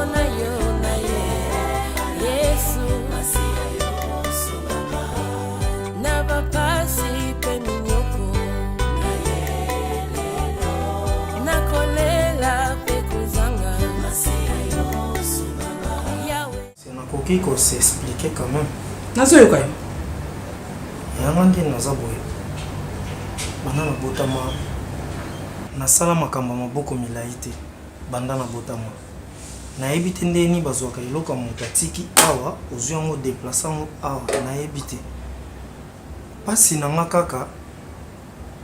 na yo na ye Yesu na bapasi pe minyoko na ye na kolela pe kozanga c'est na koki ko s'expliquer quand même nazo yo kayo yango naza boye bana na botama nasala makambo maboko milai te banda na botama nayebi te ndeni bazwaka eloko ya moto atiki awa ozwi yango deplace yango awa nayebi te pasi na nga kaka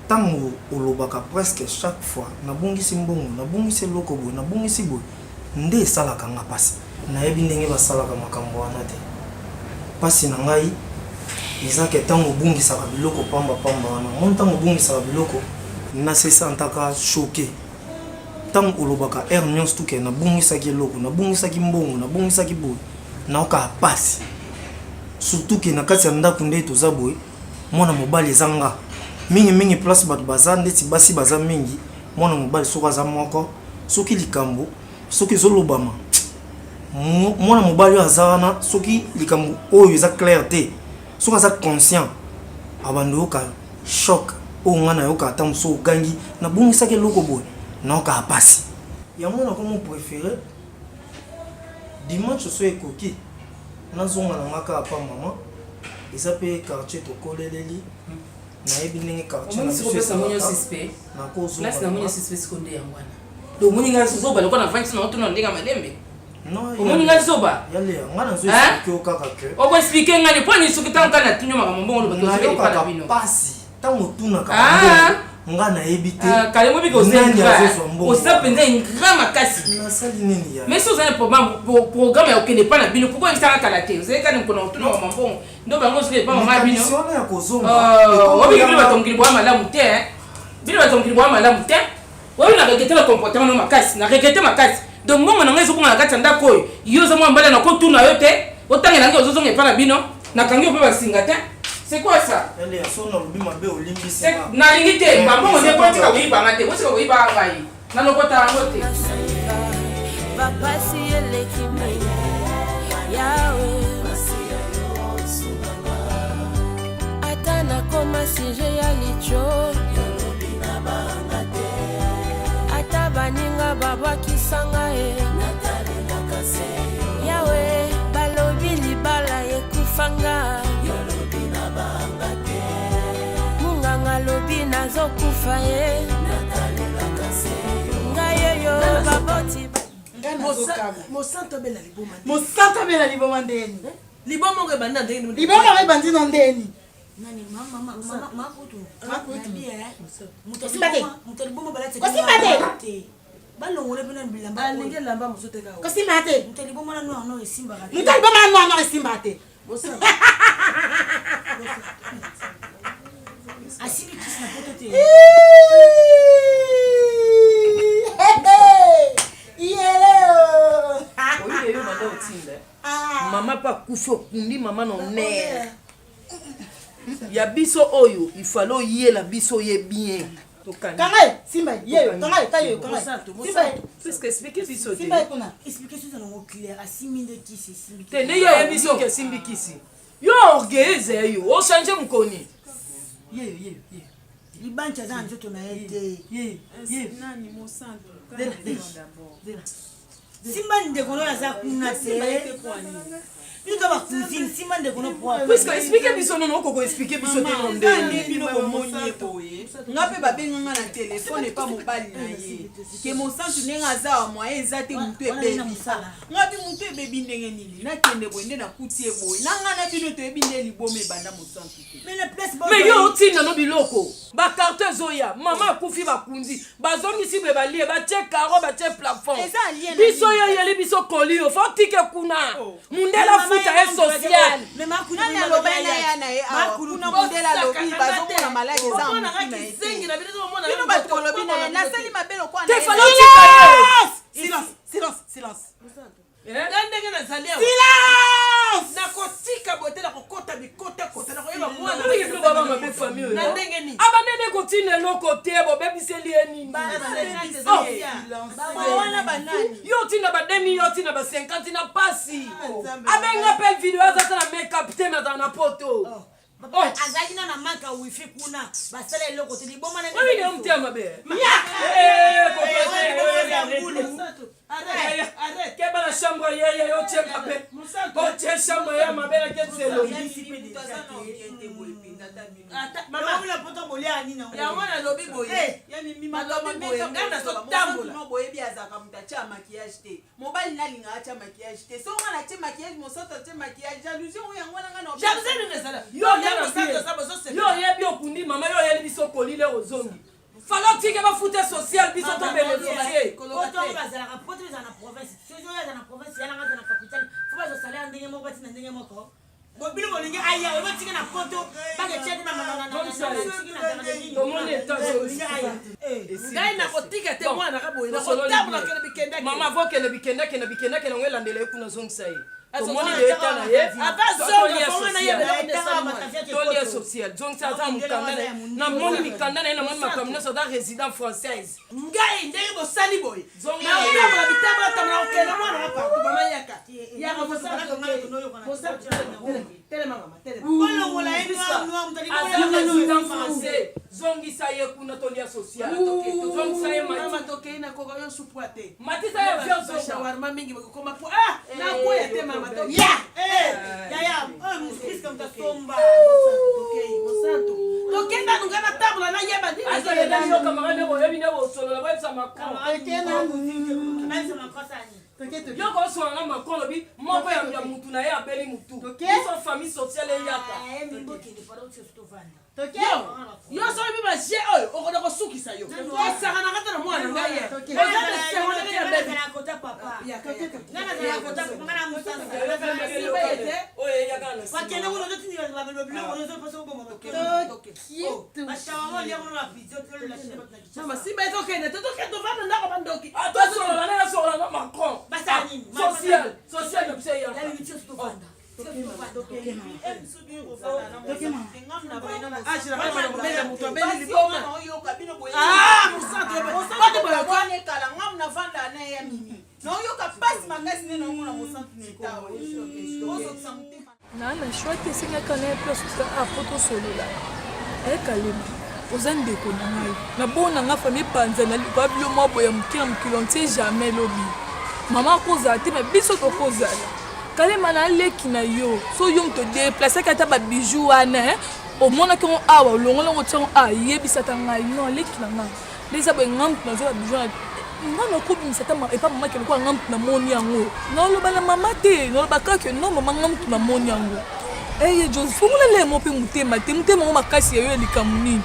ntango olobaka presque chaque fois nabungisi mbongo nabungisi eloko boye nabungisi boye nde esalaka nga pasi nayebi ndenge basalaka makambo wana te pasi na ngai eza ke ntango obungisaka biloko pamba wana mo ntango obungisaka biloko nasesantaka choqué ntango olobaka aire nyonso tuke nabungisaki eloko nabungisaki mbongo nabungisaki boye naoka pasi surtout ke na kati ya ndako nde toza boye mwana mobali ezanga mingi place bato baza ndeti basi baza mingi mwana mobali soki aza moko soki likambo soki ezolobama mwana mobali oyo aza wana soki likambo oyo eza clair te soki aza conscient abando yoka choc oyo nga nayoka ata moso ogangi nabungisaki eloko boye naoka pasi yango nakomo préféré dimanche so ekoki nazonga na ngaka apa mama eza pe quartier tokoleleli nayebi ndenge quartier na biso omoninga zoba yale nga nazo expliquer okaka ke oko expliquer ngani po ni soki tanka na tinyo makambo lo bato zo pala bino pasi tango tuna ka nga nayebi te kale mo biko osa penza ingra makasi nasali nini ya mais so za programme ya okende pa na bino pourquoi isaka kala te vous avez quand on tuna makambo ndo bango soki pa mama bino ya kozonga obi bino batongili bwa malamu te bino batongili bwa malamu te obi na regretter le comportement no makasi na regretter makasi donc moi on a na kati ndako oyo yoza mwa mbala na ko tuna yo te otangela ngi ozozonga epa na bino na kangi ope basinga te c'est quoi ça elle est son lobi mabe olimbisi na lingi te bambo mo ne poti ka wiba ngate wo sika wiba ngai na lokota ngote bapasi eleki yawe ata na koma sije ya licho ata baninga babakisanga yawe balobi libala ekufanga munganga lobi nazokufa ye ngayeyo baboti mosanto bela liboma ndeni liboma ngo ebanda ndeni liboma ebandi na ndeni nani mama makutu Kosimate balongole pena bilamba balinge lamba musoteka kosimate muteliboma na no esimba kati muteliboma no esimba asili kisna potote yeleo oyi yo manda otinde mama pa kufo kundi mama no ner ya biso oyo ifalo yela biso ye bien Kangai, Simba, yeyo, Kangai, tayo, Kangai. Simba, puisque expliquer biso Simba kuna. Explication ça non clair, asiminde kisi simbi. Tene yo biso ke simbi kisi. Yo orgueuse yo, o changer mukoni. Yeyo. Libancha za njoto na ete. Yeyo. Nani mosanto. Simba ndeko no za kuna se. Bino ba kusini Simba ndeko no po. Puisque expliquer biso non ko expliquer biso te non ndeni bino ko monye toye. Ngape babenga na téléphone pas mobile na ye. Ke mosanto nenga za moyen ezate mutu ebebi. Ngapi mutu ebebi ndenge nini? Na kende bwende na kutie boy. Nanga na bino to ebinde libome banda mosanto. Mais yo tina no biloko. Ba carte zoya, mama kufi ba kunzi. Ba zongi si be balie, ba che caro, ba che plafond. Biso yo yeli biso kolio, faut tike kuna. Mundela futa est social. Mais ma kuna na lobela ya na e a kuna mundela lobi bazo mona malaki za mukina e. Bino ba kolobi na na sali mabelo kwa na. Silence. Ndenge na salia. Silence. silence nakotika bote nakokota bikota kota nakoyeba mwana baba mabe famille na ndenge nini abanene kotine eloko te bobebiseli ye nini wana banani yo tina ba 2000 yo tina ba 50 na pasi abenga pe video azata na make-up te na na poto azalaki na maka wifi kuna basala eloko te liboma na oui le mtia mabe arrête ke bala chambre ye yo tie mabe o tie chambre ya mabe na ketselo mama kuna poto bolia nini ya wana lobi boye ya mimi malobi boye ngana so tambola no boye bi azaka mutacha maquillage te mobali nalinga acha maquillage te so ngana acha maquillage mosoto acha maquillage jalousie oya ngwana ngana jalousie ne sala yo yebi okundi mama yo yeli biso kolile ozongi falo tike bafute social biso to bénéficier koto bazala poto bazana province sojo ya na province ya na capitale faut pas salaire ndenge moko tina ndenge moko bobili bolingi aya oyo tike na poto bage chete na mama ngai na kotika te mwana kaboye na kotabula kele bikenda mama vokele bikenda kena bikenda kena ngela ndele kuna zongisa ye tomoni leta na ye tolia social donc ça za mukanda na moni mikanda na moni makamna so da résident française ngai ndenge bosali boye na otabula bitabula tamna okena mwana hapa tubamayaka ya mosala tele mama tele bolo ngola eno amno mtali résident français zongisa ye kuna tolia social zongisa ye mama tokena ko yo supwate matisa ya vyo shawarma mingi bakoma po na koya te mama ya oh musikisa mtasomba mosanto tokenda nungana tabula na yeba ndi azayeda yo kamarade boyebi ne bosolola bayesa makon yo kosonga makon lobi moko ya mutu na ye abeli mutu iso famille sociale eyaka yo so biba je oyo okoda kosukisa yo esaka na kata na mwana ngai mama simba etokende totokende tovanda ndako bandoki atosolola na yasola na macron social na biso eyaka nana shwate esengaka na ye place apoto solola ekalema oza ndeko na ngai nabona nga fami epanza na likwa bilo mwa boya moke na mokili ontie jamais lobi mama akozala te me biso tokozala kalema na leki na yo so yo moto déplaçaki ata babijou wana omonaki ngo awa olongolongo tiango ayebisata ngai non leki na ngai ndeza boye nga moto nazwa babijou na nga nakobimisa ata epa mama ke lokola nga moto namoni yango naoloba na mama te naoloba kaka no mama nga moto namoni yango eye jos fungola lemo mpe motema te motema ngo makasi ya yo ya likambo nini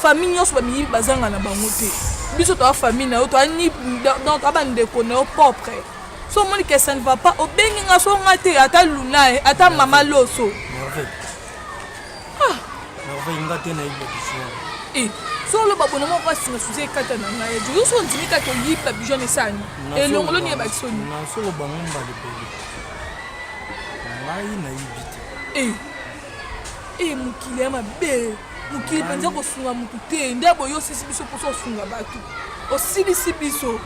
famille nyonso bamiyibi bazanga na bango te biso toa famille na yo toani donc abandeko na yo propre so omoni ke ça ne va pas obengi nga so nga te ata luna ye ata mama loso merveille nga te nayiba biso so oloba bona moko asinga susi ekata na ngai jo so ondimi kaka oyiba bijo na esani elongolo niyeba kisoni nasoloba ngo mbalebele ngai nayibi te mokili ya mabe mokili mpenza kosunga motu te nde boyo osisi biso mposo osunga bato osilisi biso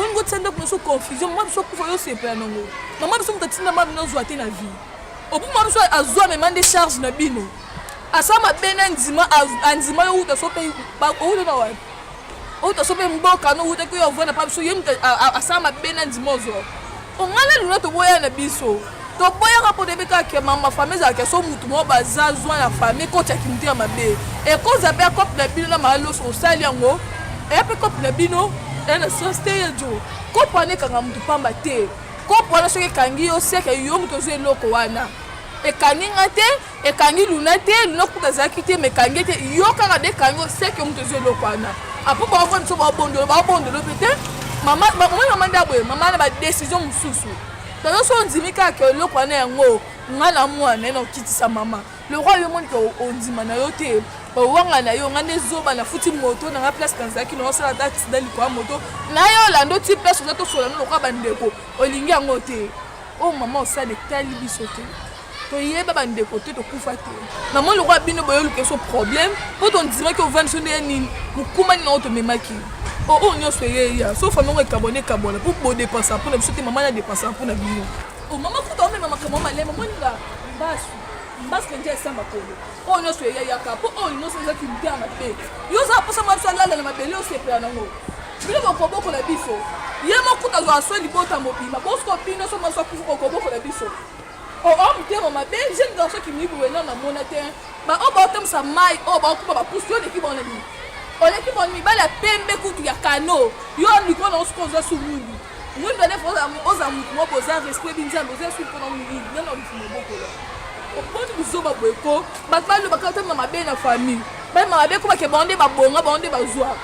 olingo tia ndako nyonso confusion mama biso akufa yo osepela nango mama biso moto atinda mama bino ozwa te na vie obu mama biso azwa mema nde charge na bino asa mabe na andima yo outa so mpe outa na wapi outa so mpe mboka no outaki oyo ovanda mpa biso ye moto asa mabe na ndima ozwa ongana luna toboya na biso toboyaka mpo toyebi kaka mama famille ezalaka so mutu moko baza zwa na famille kotiaki motu ya mabe ekoza mpe akope na bino na maloso osali yango eya mpe kope na bino ena sens te ye jo kope wana ekanga motu pamba te kope wana soki ekangi yo seke yo moto ozwa eloko wana ekangi nga te ekangi luna te luna kuta ezalaki te ma ekangi te yo kaka nde ekangi yo seke yo moto ozwa eloko wana apo baovandi so baobondolo mpe te mama nde aboye mama na badesizio mosusu tango so ondimi kaka eloko wana yango nga na mwana ena okitisa mama lokwa yo moni ke ondima na yo te owanga na yo nga nde zoba na futi moto na nga place kanzaki na osala ta aksida likwa moto na yo olanda oti place oza tosola no lokwa bandeko olingi yango te o mama osala etali biso te toyeba bandeko te tokufa te namoni lokwa bino boyoluka so problème po tondimaki ovandi so ndeye nini mokumani nango tomemaki oyo nyonso eyeya so fami yango ekabona ekabola po bodepansa mpona biso te mama nadepansa mpona bino mama kuta omema makambo malema moninga mbasu kenje esamba kolo oyo nyonso eyeyaka po oyo nyonso ezaki mter mabe yo oza posa mabiso alala na mabele osepela nango bino bokobokola biso ye mokuta azwa aswe libota mobima bosiko bino so maso akufa bokobokola biso motema mabe jeune garçon qui mibu wena na mona te ba o ba otemisa mai o ba okupa bapusi yo leki bona nini oleki bona mibali ya pembe kutu ya kano yo likolo na osiko oza sumuni mwimbi ane oza mutu moko oza respect binzambe oza sui mpona mingi nana olufu mobokola opoti buzoba boyeko bato balobaka otemisa mabe na famille bayema mabe kobake bango babonga bango nde bazwa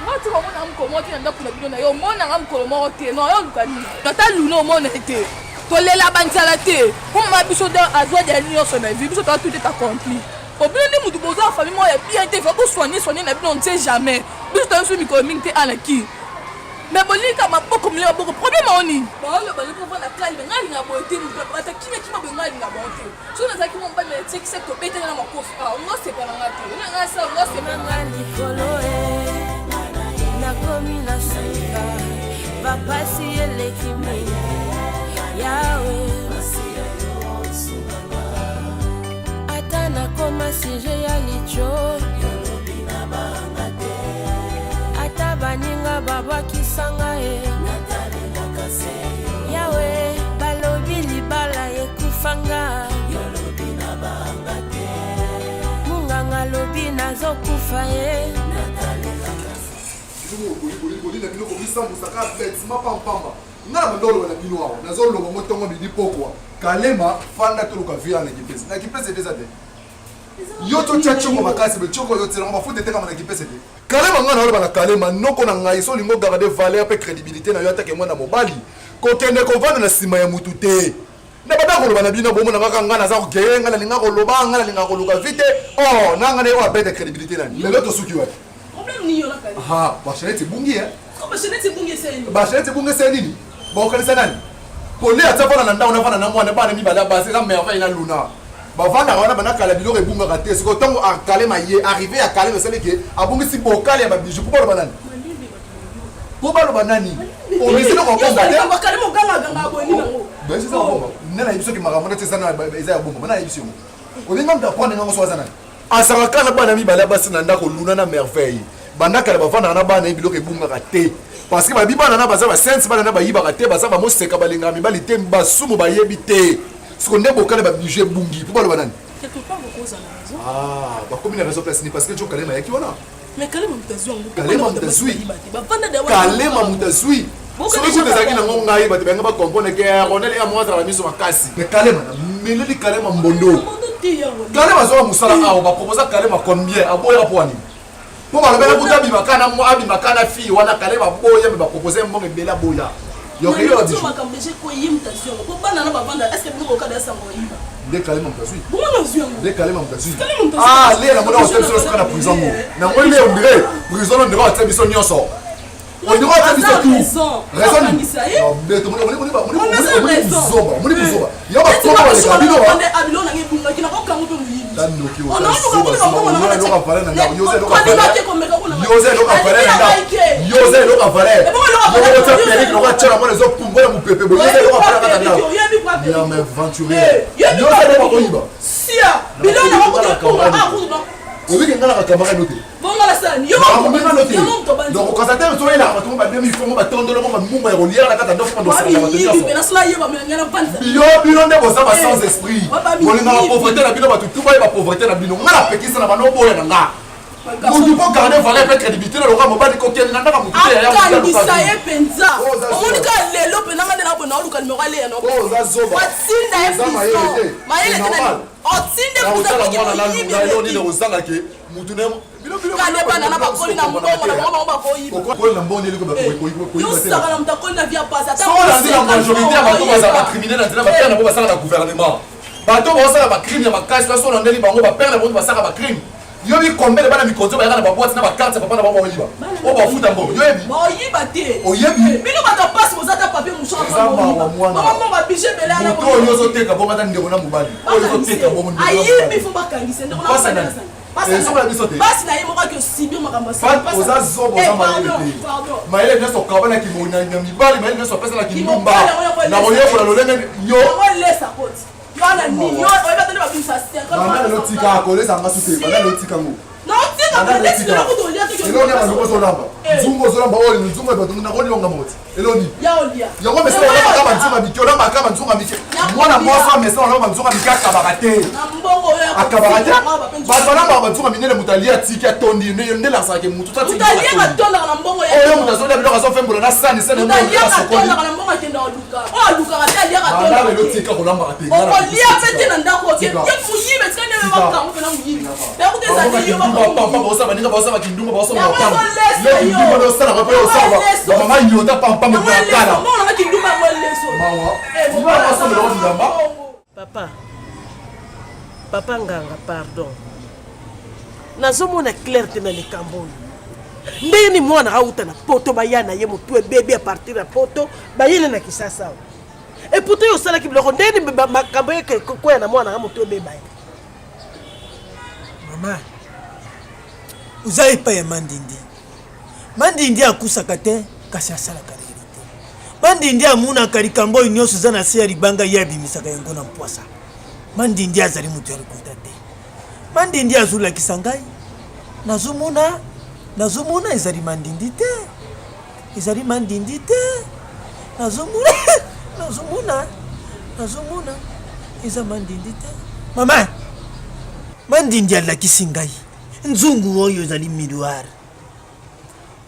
ngati komona mokolo te na ndako na bino na yo omonanga mokolo moko te no yo oluka nini ata luna omona te tolela banzala te moma biso azwa dia nyonso na vie biso toa tout est accompli obino nde mutu boza famille moko ya bien te fa bosoigne na bino on ne sait jamais biso toa biso mikolo mingi te anaki mais bolika maboko mile maboko problème oni baoloba lipo mpona kali bengalinga boye te batakimekima boye ngalinga bao te so nazalaki momba na etekise tobetele na makofi ngosepelanga te ngasa ngosepelanga likolo nakomi na suka bapasi eleki mingi yawe ata nakoma sije ya licho ata baninga babakisanga yawe balobi libala ekufanga munganga lobi nazokufa ye kolina bino komisambusaka bêtement pampamba ngala mandolo na bino awa nazoloba motongo bidi pokwa kalema fanda toluka via na kipesi eza te yo totia chongo makasi be chongo yo tsela mafuta te kama na kipesi te kalema ngana oloba na kalema noko na ngai so lingo garder valeur pe crédibilité na yo atake mwana mobali kokende kovanda na sima ya mutu te na bada koloba na bino bomo na ngaka ngana za kogeye ngana linga koloba ngana linga koluka vite oh na ngana yo abete crédibilité nani lelo to suki wa problème ni yo na kali bashaneti bungi bashaneti bungi se nini baokanisa nani pole atafana na ndao nafana na mwana bana mibala base za merveille na luna bavanda wana banakala biloko ebungaka te siko ntango akalema ye arrivé ya kalema esaleke abungisi bokale ya babiju po baloba nani omisi loko bonga te nena yebisoki makambo neti eza ya bongo bana yebisi yango olinga mutu aprendre ngango so aza nani asakaka na bana mibale basi na ndako luna na merveille bandakala bavandaka na bana ye biloko ebungaka te parce que babi bana na baza basensi bana na bayibaka te baza bamoseka balingaka mibali te basumu bayebi te siko nde bokale babiju ebungi po baloba nani bakomi na raison place ni parce que jo kalema yaki wana kalema mutazwi soki kuta ezalaki nango ngai bato banga bakompone ke ronel ya mwazala bamiso makasi me kalema meleli kalema mbondo kalema azoka mosala awa baproposa kalema combien aboyaka po wani po balobela kuta abimaka na fille wana kalema boya me bapropose mbongo ebele aboya nde kalema mutazwi lela mona ote biso soka na prison mo nango ile ondire prison ondire ote biso nyonso ondire ote biso tout raison moni buzoba yo bakoma baleka bino obiki ngala kakamaka note donc okasate so elaka bato bademi fongo batondolongo bamumba ya koliera na kata ndofo bino nde boza ba sans esprit bolingaka pauvreté na bino bato tuba ye bapauvreté na bino ngala pekisa na bano boya na nga mutu po garde valeur pe crédibilité na loka mobali kokende na ndaka mutu te akangisa ye mpenza omonika lelo mpenza nga nde na bona oluka nimero ale yana otinda ye prison mayele te na otinde kuzakoyibi ozangake mutu ne kale bana na bakoli na mbongo na bango bakoyiba okoli na mbongo eliko yosaka na mutakoli na via pasi ata soki na majorité ya bato bazala bacriminel na nzela bapere na bango basala na gouvernement bato bazosala bacrime ya makasi na solo ndeli bango bapere na bango basala bacrime Yo bi combien de bana mi konzo ba kana ba boîte na ba carte papa na ba oyiba. O ba futa mbongo. Yo yebi. Ba oyiba te. Oyebi. Bino ba ta passe mozata papier mouchard ba oyiba. Maman ba biche bela na. Moto yo zo teka bonga ta ndeko na mobali. O yo zo teka bongo ndeko. Ayibi fo ba kangise ndeko na. Basi na yemo ka ke sibio makambo sa. Pas oza zobo za maele te. Maele neso kabana ki mona na mibali maele neso pesa na kindumba. Na oyo ko na lolenge yo. Maman laisse à côté. Yo na ni yo oyiba te ba bisa 50. Maman lo tika ko lesa ngasuke. Maman lo tika ngo. Non, tu sais quand tu es là pour te dire que tu es là pour te dire Zungo zolamba oli nzungo bato na koni yonga moti. Eloni. Ya olia. Yango mesa na kama nzunga bikyo na kama nzunga bikyo. Mwana mwaso mesa na nzunga bikya kabakate. Na mbongo ya. Akabakate. Ba na ba nzunga minele mutalia tiki atondi ne la sake mutu tati. Mutalia batonda na mbongo ya. Oyo mutazola biloko zo fembola na sani sene mo. Mutalia batonda na mbongo kenda oluka. O luka katalia batonda. Ba na lo tika kolamba kate. O lia pete na ndako ke. Ye muyibe tsane me bakango pena muyibe. Ya kuteza ni yo papa bosa baninga bosa bakindunga bosa mapamba. Le ndunga do sala ba yo sala. Ba mama nyota pampa mo kala. Mona makindunga mo leso. Mawa. Papa nganga pardon. Nazomona clair te na likambo. Ndenge ni mwana auta na poto bayana ye mutu bébé à partir de poto bayele na kisasa. Et pourtant yo sala ki biloko ndenge ni makambo ke ko ya na mwana mutu bébé. Mama. Uzai pa ya mandindi. Mandindi akusaka te kasi asalaka lelo te. Mandindi amuna kalikambo nyonso za na se ya libanga ya bimisaka yango na mpwasa. Mandindi azali mutu ya lokuta te. Mandindi azulakisa ngai. Nazomona ezali mandindi te. Ezali mandindi te. Nazomona eza mandindi te. Mama. Mandindi alakisi ngai. Nzungu oyo ezali miroir.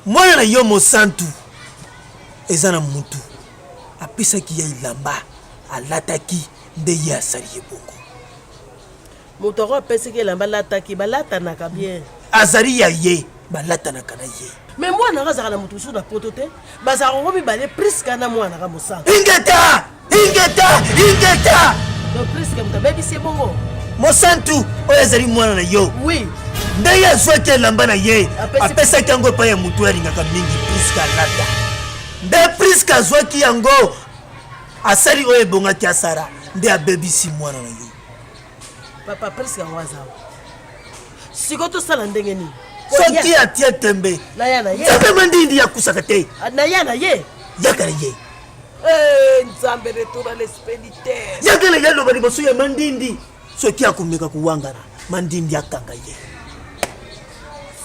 Mwana na yo mosantu eza na mutu apesaki ya ilamba alataki nde ye asali ye bongo. Mutu ako apesaki ilamba alataki balatanaka bien. Azali ya ye balatanaka na ye. Mais mwana azaka na mutu su na poto te bazaka ko mibale presque na mwana ka mosantu. Ingeta! Donc presque mutu abebisi bongo. Mosantu oyo ezali mwana na yo. Oui. Nde ye azwaki elamba na ye apesaki yango epai ya mutu alingaka mingi priske alata. Nde priske azwaki yango asali oyo ebongaki asara nde abebisi mwana na ye. Papa presque yango azawa siko tosala ndenge nini soki atie tembe tembe mandindi yakusaka te na ye yaka na ye nzambe retour à l'expéditeur yaka na ye aloba liboso ya mandindi soki akomeka kuwangana mandindi akanga ye.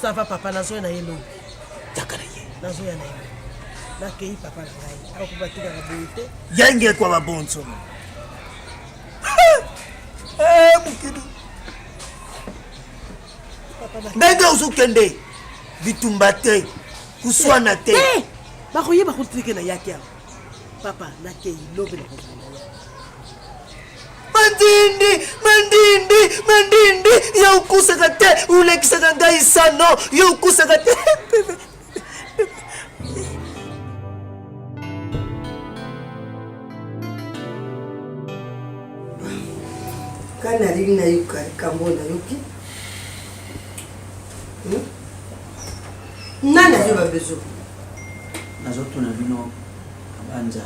Ça va papa nazoya na ye lobi yakana ye nazoya na ye nakei papa na ngai akubatika ka boye te yange kwa babonso mukidu ndenge uzukende bitumba te kuswana te bakoyeba kotrike na yaki awa papa nakei lobi na kozala mandindi ya ukusaka te ulekisaka ngai sano ya ukusaka te. Kana lili na yuka kambo na yuki nana yoba bezo nazotuna bino abanja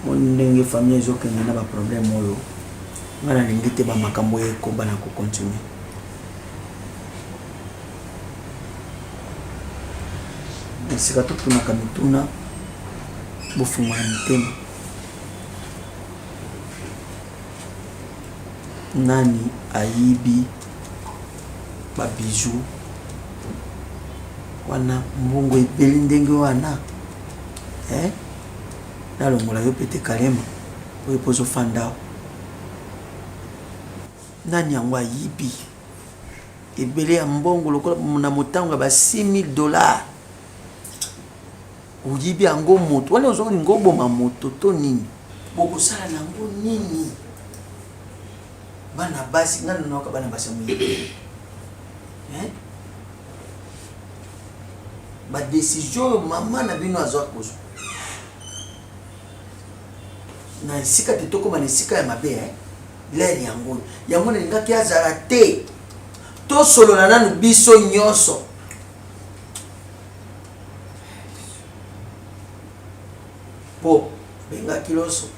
ndenge famille ezokende na baproblème oyo nga nalingi te bamakambo ekoba na kokontinue. Esika totunaka mituna bofungwala mitema. Nani ayibi babiju wana mbongo ebeli ndenge wana nalongola yo pete kalema oyo pozo fandao. Nani yango ayibi ebele ya mbongo lokola na motango ba $6,000 oyibi yango moto wana ozokoni ngoboma moto to nini bokosala nango nini bana basi ngana noka bana basi muyibi ba décision mama na bino azwa kozo na isika tetoko ba isika ya mabe l'air yango na ngaki azala te tosolola nanu biso nyonso po bengaki loso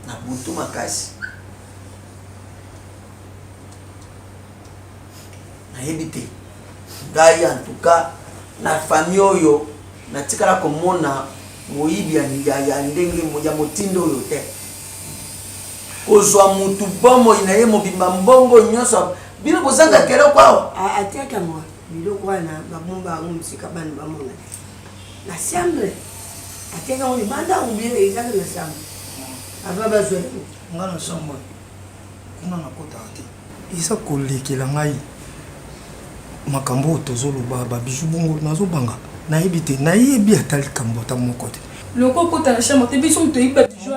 na butu makasi nayebi te ngai en tout cas na famille oyo natikala komona moyibi ya ndenge ya motindo oyo te kozwa mutu bomoi na ye mobimba mbongo nyonso bino bozanga keloko awa atiaka mwa biloko wana babomba yango mosika bana bamona na chambre atiaka ngo libanda ubie ezaka na chambre aba bazwa nga na chambre kuna nakotaka te eza kolekela ngai makambo oyo tozoloba babiju bongo nazobanga nayebi te nayebi ata likambo ata moko te loko kota na chambre te biso moto oyiba bijo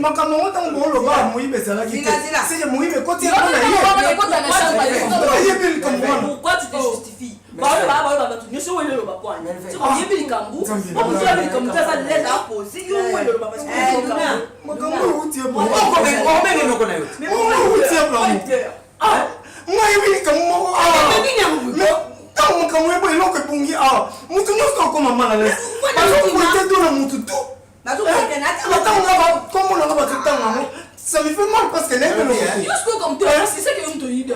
makambo ngo ntango booloba moyibe ezalaki te seke moyibe koti ayebi likambo wana nyonso oyo eloba kwana oyebi likambo okozoyebi likambo te aza leza aposi yo oyo eloba obengenoko na yo ngayebi likambo moko ntango makambo ebo eloko ebongi awa mutu nyonso akoma malales azokote to na mutu to komona nga batotanga yango ça me fait mal parce que n'est pas Juste comme toi, c'est ça que tu as dit.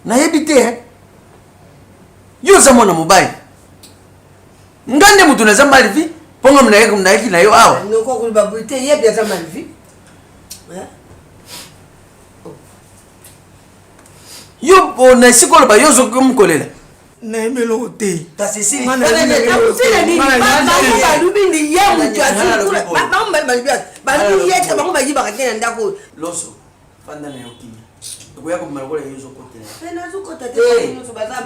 nayebi te yo za mwana mobali ngande mutu naza malivi ponga mnayeki na yo awa noko kuliba bulite yebi za malivi yo bona sikoloba yo zo kumkolela nayebi eloko te loso fanda na yo kimia okoya komala kola yo zokotela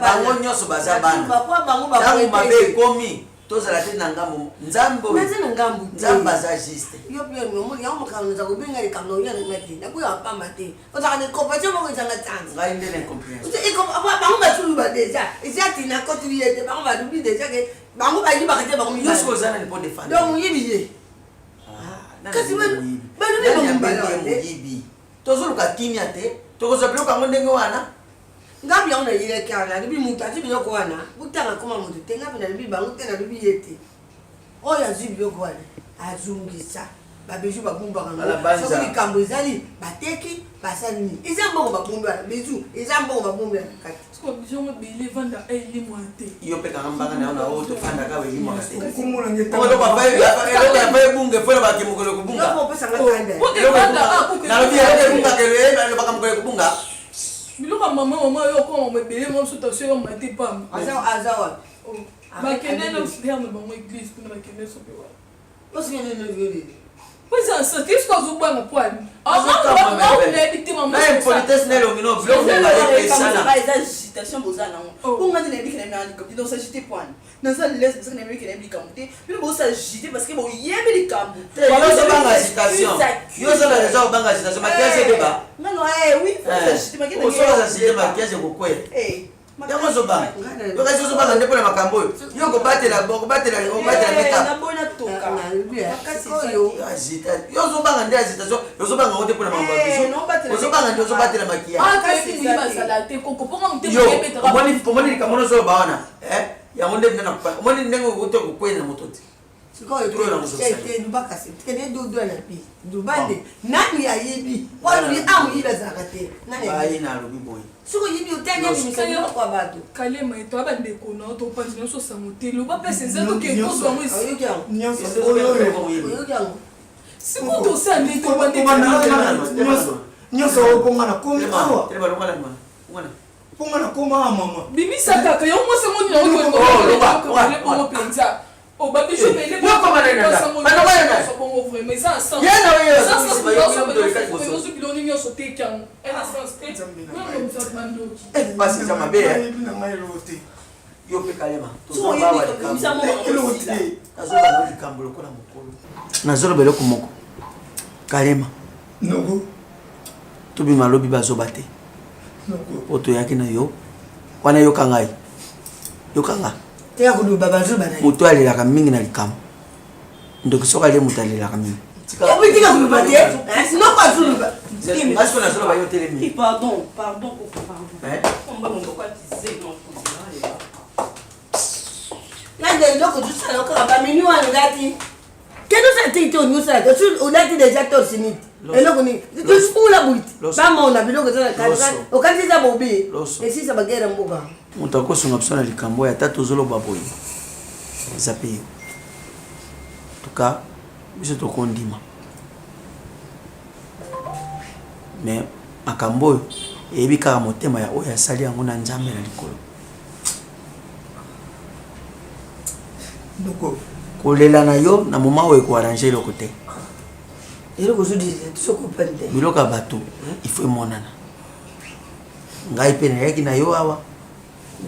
bango nyonso baza bana ntango mabe ekomi tozala te na ngambo nzambe aza juste ngai nde na incompréhension oza na lipo defendemoyibi tozoluka kimia te tokozwa biloko yango ndenge wana ngapi yango nayileka nalibi mutu ati biloko wana kutanga koma mutu te ngapi nalibi bango te nalibi ye te oyo azwi biloko wana azungisa babeju babumbaka soki likambo ezali bateki basali nini eza mbongo babumbi wana beju eza mbongo babumbi wana kati yo mpe kanga mbanga na yo na oyo tofandaka welimwaka te ebunge fona bakemokolo kobunga nalobi elobaka mokolo kobunga biloko mama yo ko mebele mo sota so yo mate pam azawa bakende na sihama bango église kuna bakende so pe wa parce que ne veut pois ça qu'est-ce que vous boire mon poil on a évité maman na politesse na longino biloko na agitation bozana on a dit que na comme donc s'agiter point dans ça laisse parce que na meki na bika monter puis bon s'agiter parce que bon yebe les cambo yo so banga agitation yo so la raison banga agitation makiage débat non oui s'agiter makiage on so s'agiter makiage kokwe yango zobanga yo kasi ozobanga nde mpona makambo oyo yo kobatela yo ozobanga nde agitation ozobanga ngo te mpona makambo ya biso ozobanga nde ozobatela makiyaomoni likambo nozoloba wana yango nde omoni ndenge ote kokwena moto te sikoyo tubakasi kene dodo na pi dubande nani ayibi wanu yi amu yiba zakate nani ayi na lobi boy siko yibi utanya ni misanyo kwa batu Kalema eto abande kona to panzi no so samotelo ba pese nzeto ke ko so mwisi siko to sa ndi to bande nyoso opongana komi awa pongana koma mama bimisa kaka yo mo se moni na ko ko penza o babi je bele ko ko marena bana bana so bon vraiment ça sens yana wewe ça sisi sens ba yo ndo ko so so biloni nyo so te kan ena sens te no so mando basi za mabe na ngairote yo pe Kalema so yibi komisa mo elote nazoba no likambo lokola mokolo nazoba beloko moko Kalema noko tobima lobi bazoba te oto yaki na yo wana yoka ngai yokanga teya kuluba bazoba na moto alelaka mingi na likambo ndoki soki ale moto alelaka mingi obitika kuluba te sino kwa kuluba ngasi ko nazoloba yo telemi pardon nande eloko tosala okaka bamini wana ngati kendo sa tiki to nyusalaka olati deja torsiniti eloko nini tosukula buiti bamona biloko okati eza bobe esisa bagera mboka moto akosunga biso na likambo oyo ata tozoloba boye eza pe yo tuka biso tokondima me makambo oyo eyebi kaka motema ya oyo asali yango na nzambe na likolo kolela na yo na moma oyo ekoarrange eloko te biloko ya bato ifo emonana ngai mpe nayaki na yo awa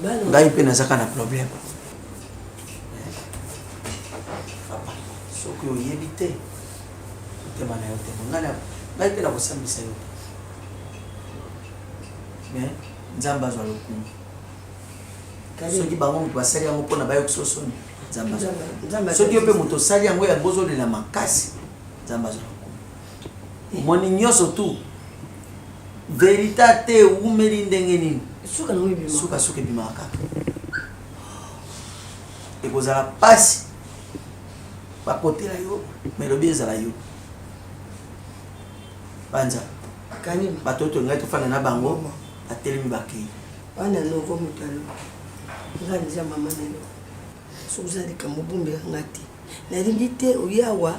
ngai mpe nazaka na problème soki oyebi te motema na yo te ngai mpe nakosambisa yo mais nzambe azwa lokumu soki bango moto basali yango mpona bayokisa soni nzambe soki yo mpe moto osali yango yango ozolela makasi nzambe azwa lokumu omoni nyonso tu verité te umeli ndenge nini suka ebimaka kaka ekozala pasi bakotela yo melobi ezala yo banza bato oyo ngai tofanda na bango atelemi bakei wana noko mutalo ngai nza mama nelo soki oza likambo obombelaka nga te nalingi te oyawa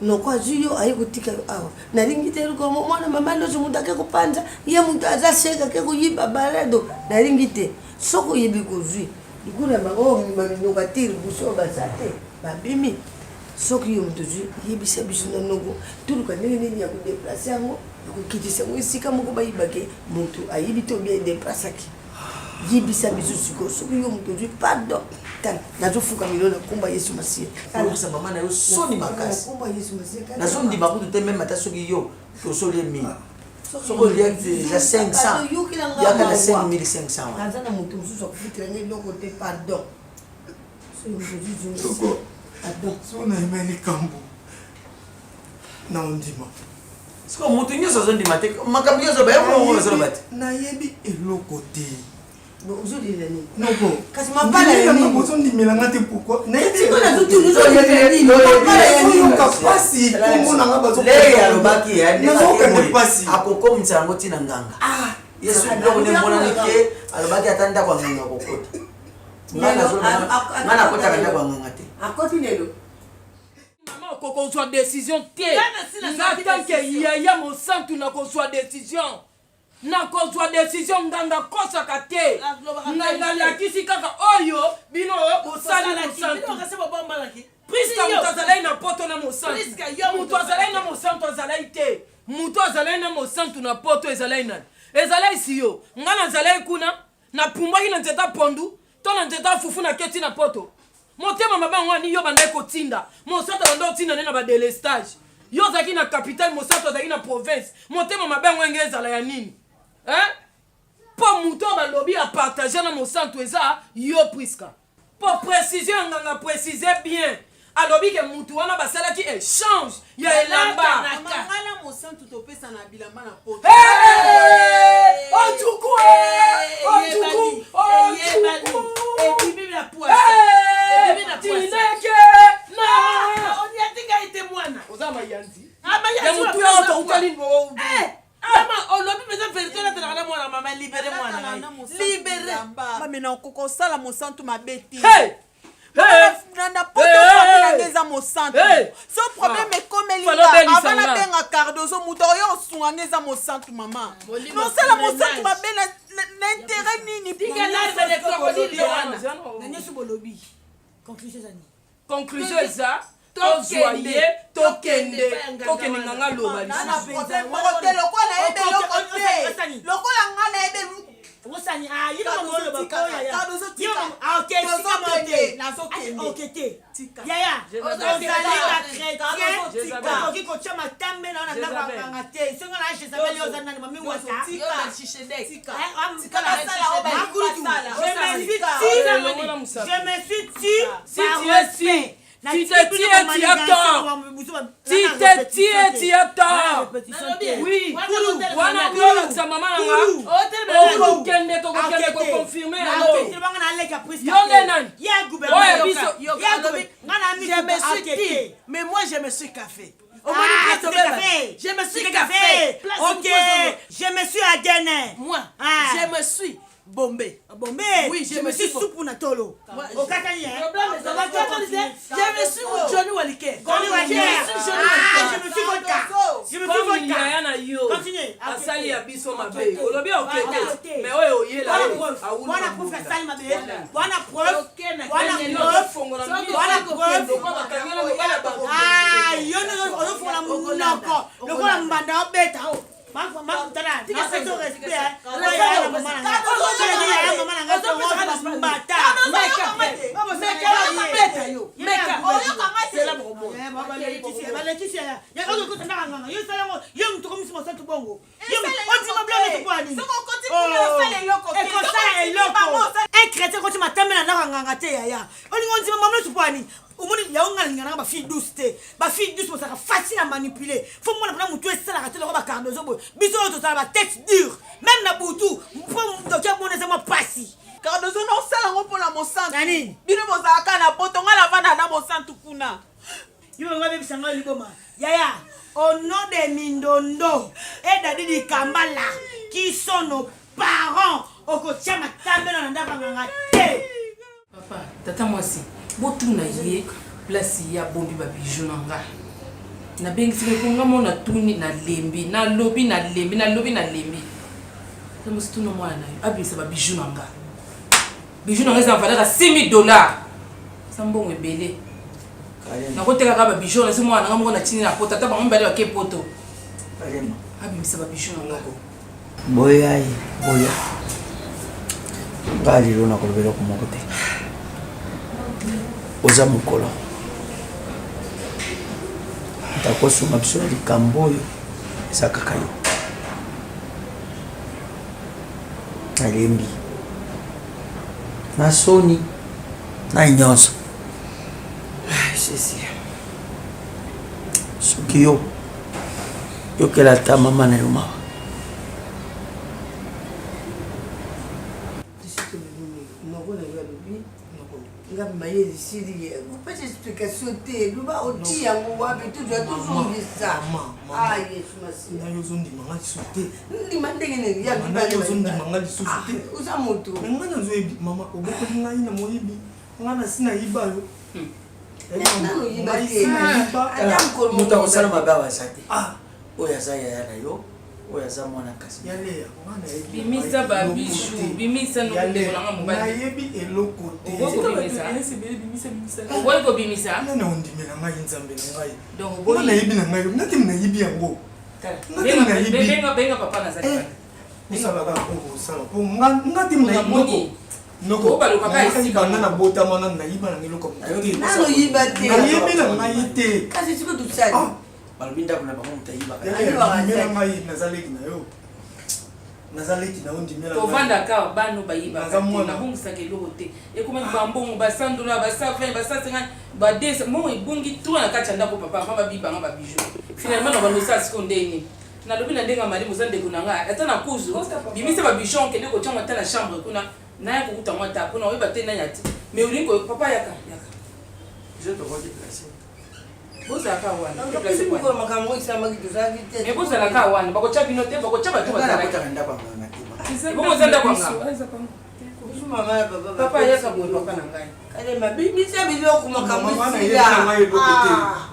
noko azwi yo aye kotika yo awa nalingi te mwana mama loso moto ake kopanza ye moto aza seka ake koyiba balado nalingi te soki oyebi kozwi likulu ya bango minoko atiri buso oyo baza te babimi soki yo moto ozwi yebisa biso na noko toluka ndenge nini ya kodeplase yango yakokitisa yango esika moko bayibake moto ayebi te obia edeplasaki yebisa biso sikoyo soki yo moto ozwi pardon nazofuka milio na komba Yesu Masiya olosa mama na yo soni makasi nazondima kutu te meme ata soki yo tosolie mingi soki olia ya 500 yaka na 5500 aza na moto mosusu akofutela ngai biloko te pardon so nayima likambo na ondima siko moto nyonso azondima te makambo nyonso bayakolongo bazoloba te nayebi eloko te ozolila nini noko kasi mapala ya nini ozondimelanga te pourkoi nayebiyoka pasi omonanga bazolei alobaki akokomisa yango ntina nganga yesu biloko nde emonani te alobaki ata ndako ya nganga akokota nga nakotaka ndako ya nganga te akoti lelo mama okokozwa décision te nga tanke yaya mosantu nakozwa décision nakozwa décision nganga kosaka te nganga lakisi kaka oyo bino bosali mosantu priska moto azalai na poto na mosantu moto azalai na mosantu azalai te moto azalai na mosantu na poto ezalai nani ezalai si yo nga nazalai kuna napumbwaki na nzeta pondu to na nzeta fufu na keti na poto motema mabango wani yo bandai kotinda mosantu banda otinda nde na badelestage yo ozalaki na capitale mosantu azalaki na province motema mabango enge ezala ya nini po moto balobi ya partage na mosantu eza yo priska po précision nganga précise bien alobi ke mutu wana basalaki échange ya elamba ngala mosantu topesa na bilamba na poto tineke na olobi mpenza verité natalaka na mwana mama libere mwana libere bamena okokosala mosantu mabe te Hey! na poto famille eza mosantu so problème ekomeli avant na benga Cardozo moto oyo osunga ngeza mosantu mama nosala mosantu mabe na intérêt nini conclusion eza tozwaye tokende nganga loba lokola ebe eloko te lokola nga na ebe Wosani ah yima ngolo bakoya ya. OK, Yaya, ozalika chrétien. OK, ko chama tambe na ndaba ngate. Songa na chez Isabelle ozana mami wata. Je me suis dit, si tu es si tu te tiens, tu as tort. Tu te tiens, tu as tort. Oui. Wana kolo sa mama nga. Okende to confirmer. Je me suis dit, mais moi je me suis café. Je me suis café. OK, je me suis agéné. Moi, je me suis Bombé. Oui, je me suis soupe na tolo. Au Katani, je me suis Johnny Walike. Je me suis vodka. Je me suis vodka. Continuez. Asali ya biso mabe. Olobi okete. Mais oyo yela. Wana preuve asali mabe. Wana preuve. Ah, yono onofunga munoko. Lokola mbanda obeta. Omoni ya onga ngana ba fille douce te ba fille douce ça facile à manipuler faut moi na mutu esala ka te lo ba Cardozo boy biso to ça ba tête dure même na butu pour dokia bona ça ma passi Cardozo no sala ngo pona mosantu nani bino bozaka na poto ngala vana na mosantu kuna yo ngabe bisanga liboma yaya au nom de Mindondo et d'Adidi Kambala qui sont nos parents au kotia matambe na ndaka nganga te papa tata mwasi botuna ye place ya bombi ba bijou nanga na bengisike konga mona tuni na lembi na lobi na lembi ça mustu no mwana abisa ba bijou nanga ça valeur à $6,000 ça mbongo ebele na koteka ka ba bijou na mwana nga mona tini na pota tata bango mbale wa kepoto kalema abisa ba bijou nanga ko boya ngali lona kolobela ko mokote oza mokolo takosuma biso ya likambo oyo eza kaka yo nalembi na soni na nyonso sesi soki yo yokela ta mama na yo mawa Maye siri pas explication te luba oti yango wapi tu dois toujours dire ça ah yesu masi na yo zondi manga soute ndi mandenge ne ya na yo zondi manga soute uza moto ngana zo ebi mama oboko ngai na moyibi ngana sina yiba yo nanu yiba te adam ko muta osala mabawa sate oya zaya na yo oya za mwana kasi yale bimisa ba bijou bimisa no ndeko nanga mobali na yebi eloko te ko bimisa na ondimela ngai nzambe ngai donc na yebi na ngai nati na yebi yango benga papa na zali nisala ka ko sala ko ngati na yebi noko baluka ka isi bana na bota mana na yiba na ngiloko nanu yiba te na yebi na ngai te kasi siko tutsali balobinda kuna bango mutayiba ngai nazaleki na yo nazaleki na ondimela tovanda ka bano bayiba na bongisa keloko te ekomaki bambongo basandola basafin basasengani badesa mbongo ebongi tuna na kati ya ndako papa mpa babibanga babijou finalement na balosa siko ndeni nalobi na ndenge mali moza ndeko na ngai ata na kuzu bimisa babijou okende kotiango ata na chambre kuna naya kokuta mwa ta mpona oyeba te nani ati mais olingi papa yaka je te vois déplacer bozalaka wana Mais bozalaka wana bakotia bino te bakotia bato bazalaka bongo eza ndako yanga papa ayaka boye papa na ngai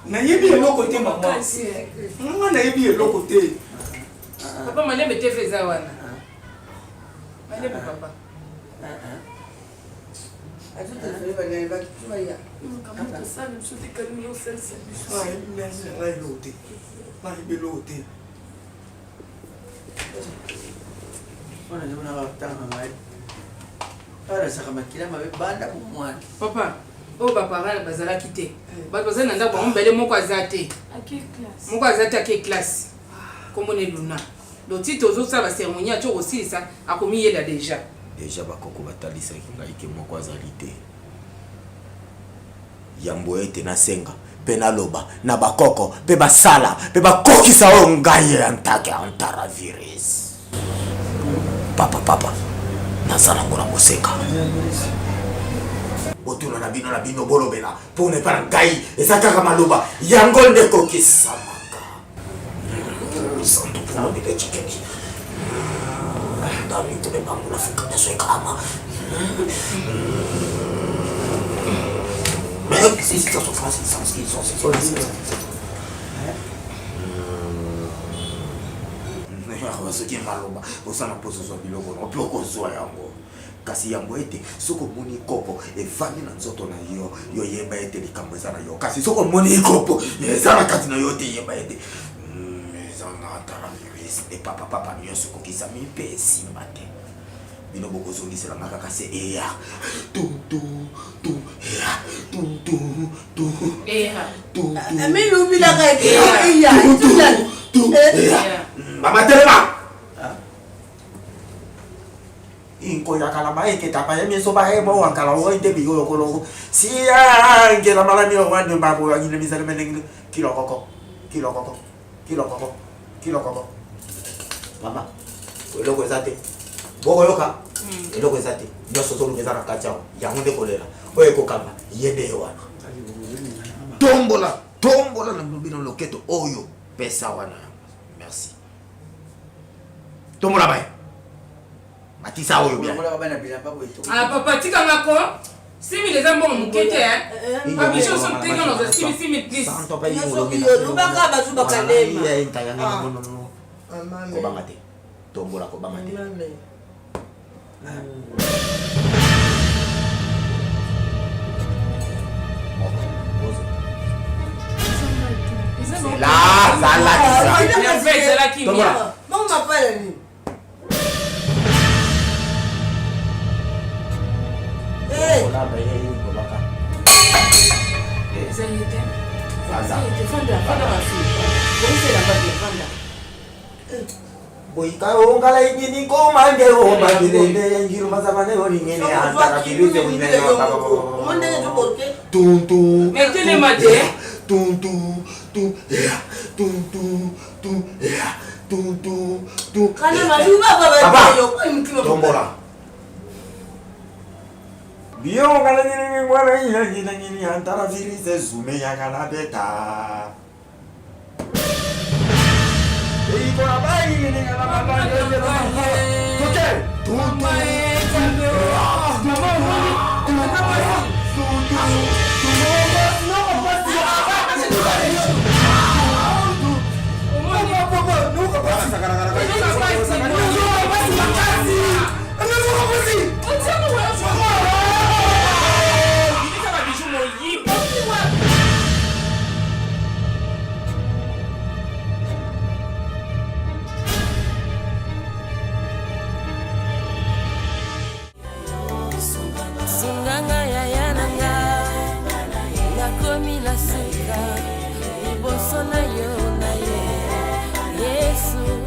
nayebi eloko te mama nga nayebi eloko te papa malembe te fe eza wana malembe papa papa oyo baparale bazalaki te bato bazali na ndako bango mbele moko aza te ake classe kombona eluna loti tozosala baceremonie atyo kosilisa akomiyela deja bakoko batalisaki ngai ke moko azali te yambo ete nasenga mpe naloba na bakoko mpe basala mpe bakokisa oyo ngai yantake antara virus papa naza nango na kosenga botuna na bino bolobela mpo nepa na ngai eza kaka maloba yango nde kokisamaka santo mpona bile cikeli ndami tebe bango nafika neso ekama soki maloba osala mposo zwa biloko na ope okozwa yango kasi yango ete soki omoni kopo evandi na nzoto na yo yoyeba ete likambo eza na yo kasi soki omoni kopo eza na kati na yo te yeba ete eza na taravirus e papa nyonso kokisa mipe esimba te bino bokozongiselanga kaka se eya bamatelema inkoyakala maeketa payemeso bahema wankala oite biyolokolongo siyangela malamilo wande mbabo yanyine misale menengile kilokoko mama eloko eza te bokoyoka eloko eza te nyonso tolunga eza na kati awa yango nde kolela oyo ekokamba ye nde ye wana tombola na bino loketo oyo pesa wana merci tombola baye matisa oyo bien papa tikangako 6 000 eza mbongo moke te babiso so tenge onoza 6 000 please kobanga te tombola kobanga te boika ongala ingini komande omagilende ngiro mazabane olingene antara kiruze unene tuntu metele mate tuntu kana maluba baba yo kwa mkimo tombola bio ngala ngini mwana ngini antara virise zume yakala beta iko abai ngini ngala baba Sunganga ya yananga nakomi na suka liboso na yo na ye Yesu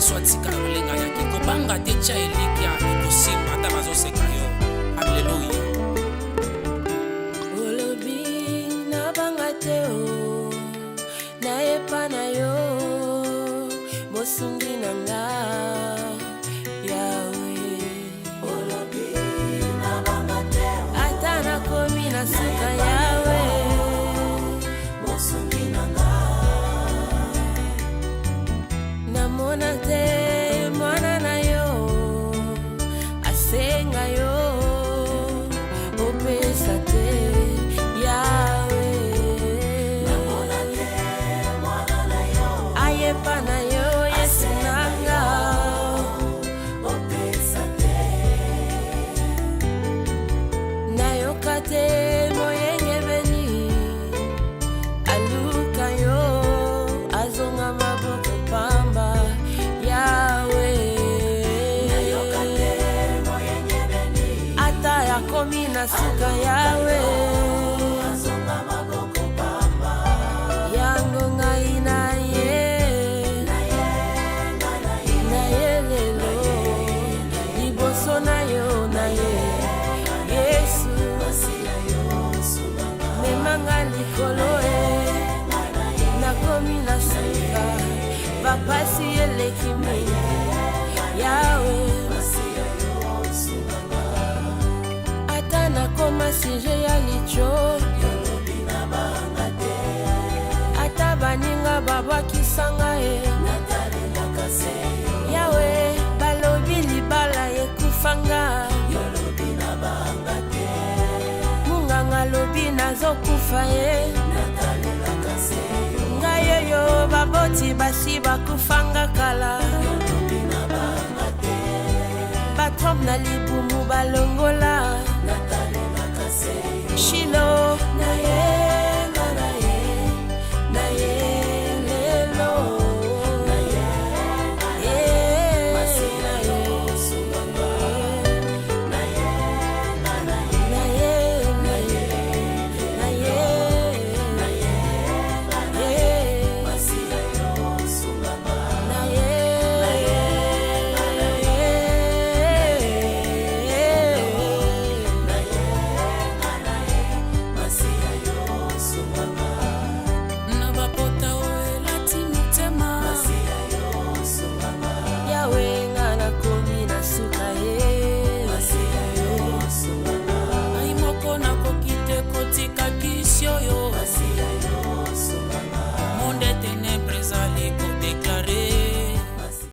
nyonso atikala kolenga yaki kobanga te tya elikya ekosimba ata bazoseka yo. Alleluya. olobi nabanga te o nayepa na yo mosungi na nga yawe olobi nabanga te o ata nakomi na suka yawe mosungi na nga namona te mwana na yo asenga yo opesa te yawe namona te mwana na yo ayepa na yo yesu nanga opesa te nayoka te moyenge beni aluka yo azonga maboko pamba yawe nayoka te moyenge beni ata yakomi na suka yawe azonga maboko pamba yango ngai na ye lelo liboso na yo na ye yesu memanga likolo nakomi na suka bapasi eleki mingi yawe ata nakoma sije ya licho ata baninga babwakisanga ye yawe balobi libala ekufanga munganga lobi nazokufa ye ngai yoyo baboti basi bakufanga kala batrompe na libumu balongola shilo